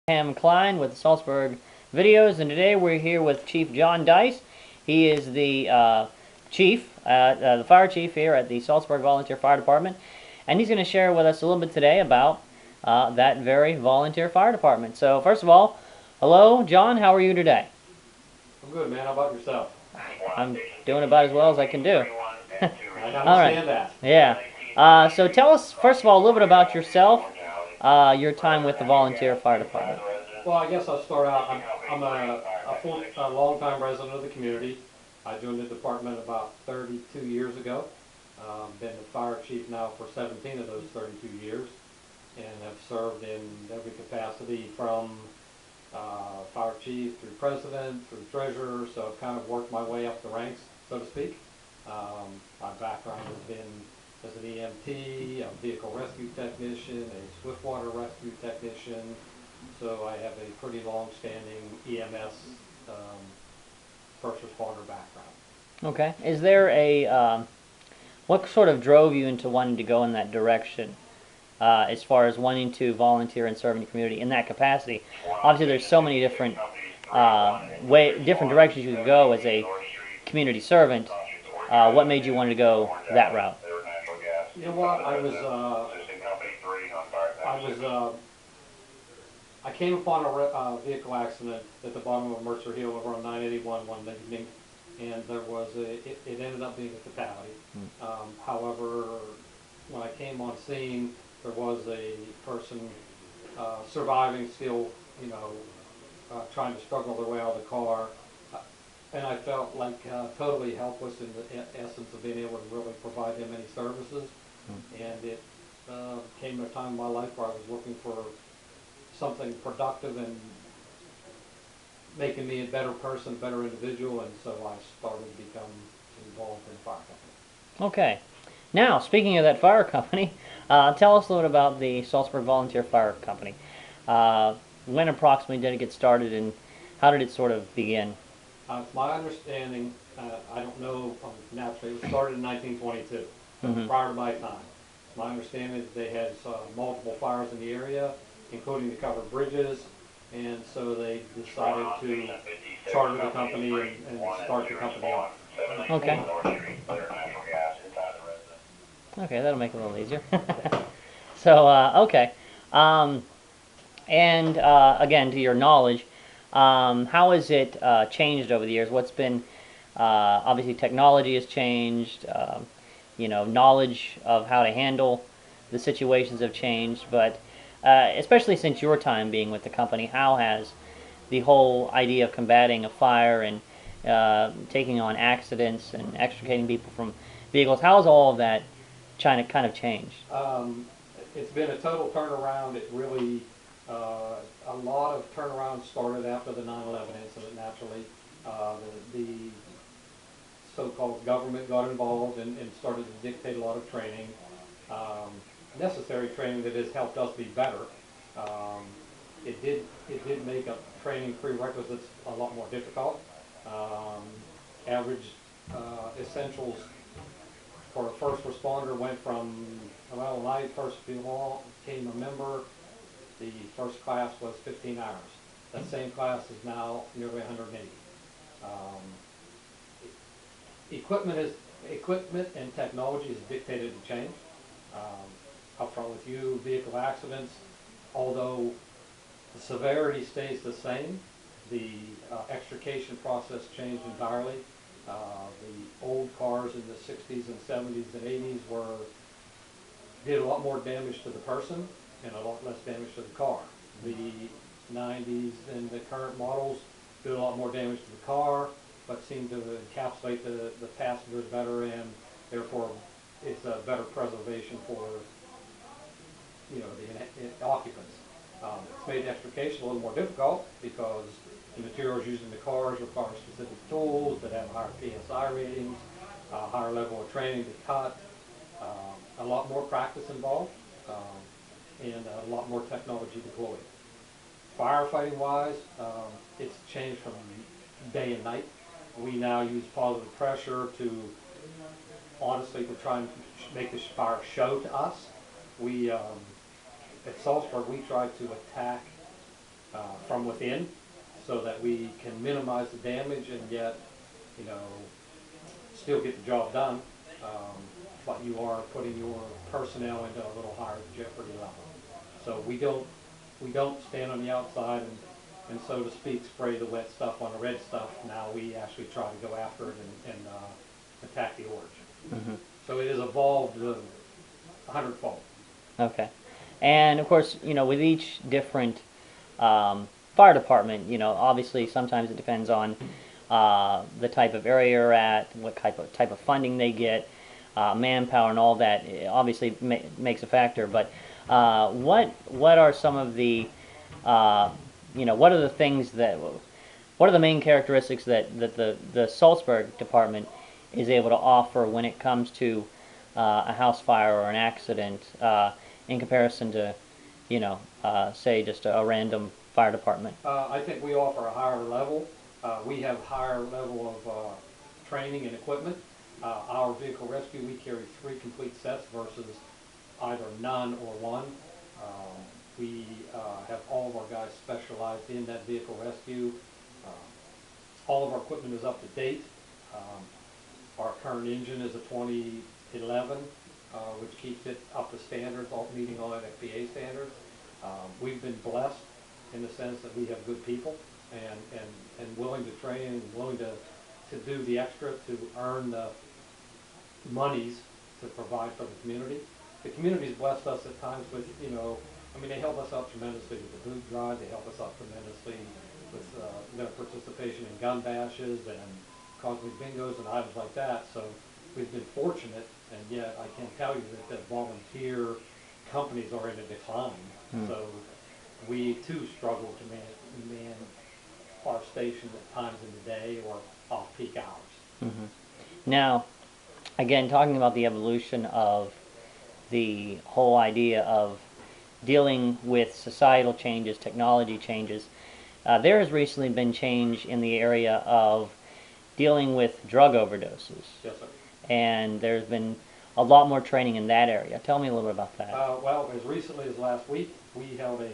Ham Klein with the Saltsburg videos, and today we're here with Chief John Dice. He is the the fire chief here at the Saltsburg Volunteer Fire Department, and he's going to share with us a little bit today about that very volunteer fire department. So first of all, hello John, how are you today? I'm good, man. How about yourself? I'm doing about as well as I can do. I understand that. Yeah. So tell us first of all a little bit about yourself, your time with the volunteer fire department. Well, I guess I'll start out. I'm a long-time resident of the community. I joined the department about 32 years ago. Been the fire chief now for 17 of those 32 years, and have served in every capacity from fire chief through president through treasurer. So I've kind of worked my way up the ranks, so to speak. My background has been as an EMT, a vehicle rescue technician, a swiftwater rescue technician. So I have a pretty long-standing EMS first responder background. Okay. Is there a what sort of drove you into wanting to go in that direction, as far as wanting to volunteer and serve in the community in that capacity? Obviously, there's so many different different directions you could go as a community servant. What made you want to go that route? You know what? I came upon a vehicle accident at the bottom of Mercer Hill over on 981 one evening, and there was it ended up being a fatality. However, when I came on scene, there was a person surviving still, trying to struggle their way out of the car. And I felt like totally helpless in the essence of being able to really provide them any services. And it came a time in my life where I was looking for something productive and making me a better person, a better individual, and so I started to become involved in fire company. Okay. Now, speaking of that fire company, tell us a little bit about the Saltsburg Volunteer Fire Company. When approximately did it get started, and how did it sort of begin? My understanding, I don't know naturally, it was started in 1922, prior to my time. My understanding is they had multiple fires in the area, including the covered bridges, and so they decided to charter the company and start the company off. Okay. Okay, that'll make it a little easier. So, okay. Again, to your knowledge, how has it changed over the years? What's been, obviously technology has changed, knowledge of how to handle the situations have changed, but especially since your time being with the company, how has the whole idea of combating a fire and taking on accidents and extricating people from vehicles, how has all of that kind of changed? It's been a total turnaround. It really, a lot of turnaround started after the 9/11 incident, naturally. The so-called government got involved and started to dictate a lot of training, necessary training that has helped us be better. It did make a training prerequisites a lot more difficult. Average essentials for a first responder went from, well, when I first became a member, the first class was 15 hours. That same class is now nearly 180. Equipment and technology has dictated the change. Up front with you, vehicle accidents, although the severity stays the same, the extrication process changed entirely. The old cars in the 60s and 70s and 80s did a lot more damage to the person and a lot less damage to the car. The 90s and the current models do a lot more damage to the car, but seem to encapsulate the passengers better, and therefore it's a better preservation for the occupants. It's made extrication a little more difficult because the materials used in the cars require specific tools that have higher PSI ratings, higher level of training to cut, a lot more practice involved, and a lot more technology deployed. Firefighting wise, it's changed from day and night. We now use positive pressure to, honestly, to try and make the fire show to us. We, at Saltsburg, we try to attack from within, so that we can minimize the damage and yet, you know, still get the job done. But you are putting your personnel into a little higher jeopardy level. So we don't stand on the outside and so to speak spray the wet stuff on the red stuff. Now we actually try to go after it and attack the origin. So it has evolved 100-fold. Okay. And of course, you know, with each different fire department, you know, obviously sometimes it depends on the type of area you're at, what type of funding they get, manpower and all that. It obviously makes a factor. But what are some of the you know, what are the things that, what are the main characteristics that the Saltsbrug department is able to offer when it comes to a house fire or an accident in comparison to, you know, say just a random fire department? I think we offer a higher level. We have higher level of training and equipment. Our vehicle rescue, we carry 3 complete sets versus either none or one. We have all of our guys specialized in that vehicle rescue. All of our equipment is up to date. Our current engine is a 2011, which keeps it up to standards, meeting all NFPA standards. We've been blessed in the sense that we have good people and willing to train and willing to do the extra to earn the monies to provide for the community. The community's blessed us at times with, you know, I mean, they help us out tremendously with the boot drive. They help us out tremendously with their participation in gun bashes and cosmic bingos and items like that. So we've been fortunate, and yet I can tell you that the volunteer companies are in a decline. So we too struggle to man our station at times in the day or off-peak hours. Now, again, talking about the evolution of the whole idea of dealing with societal changes, technology changes, there has recently been change in the area of dealing with drug overdoses. Yes, sir. And there's been a lot more training in that area. Tell me a little bit about that. Well, as recently as last week, we held a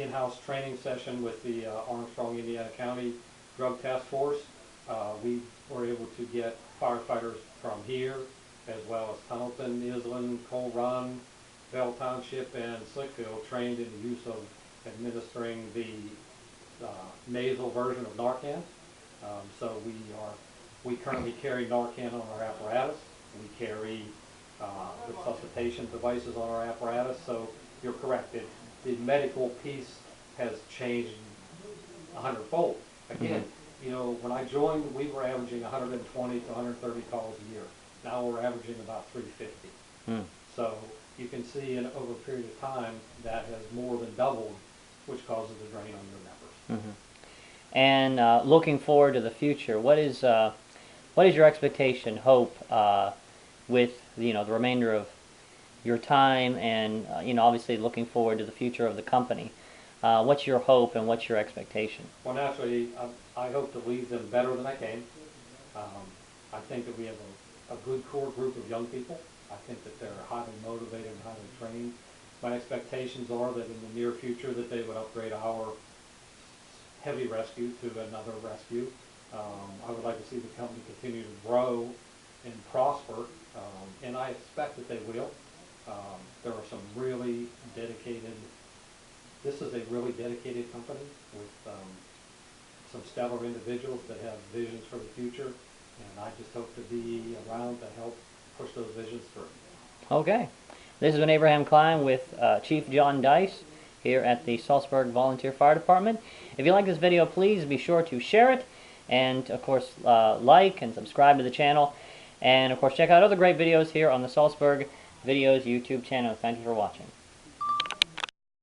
in-house training session with the Armstrong, Indiana County Drug Task Force. We were able to get firefighters from here, as well as Tunnelton, Island, Coal Run, Bell Township, and Slickville, trained in the use of administering the nasal version of Narcan. So we currently carry Narcan on our apparatus. We carry resuscitation devices on our apparatus. So you're correct. The medical piece has changed 100-fold. Again, you know, when I joined, we were averaging 120 to 130 calls a year. Now we're averaging about 350. So you can see over a period of time that has more than doubled, which causes a drain on your numbers. And looking forward to the future, what is your expectation, hope, with, you know, the remainder of your time, and you know, obviously looking forward to the future of the company? What's your hope and what's your expectation? Well, naturally, I hope to leave them better than I came. I think that we have a good core group of young people. I think that they're highly motivated and highly trained. My expectations are that in the near future that they would upgrade our heavy rescue to another rescue. I would like to see the company continue to grow and prosper, and I expect that they will. There are some really dedicated, this is a really dedicated company with some stellar individuals that have visions for the future, and I just hope to be around to help push those visions through. Okay. This has been Abraham Klein with Chief John Dice here at the Saltsbrug Volunteer Fire Department. If you like this video, please be sure to share it, and of course like and subscribe to the channel, and of course check out other great videos here on the Saltsbrug Videos YouTube channel. Thank you for watching.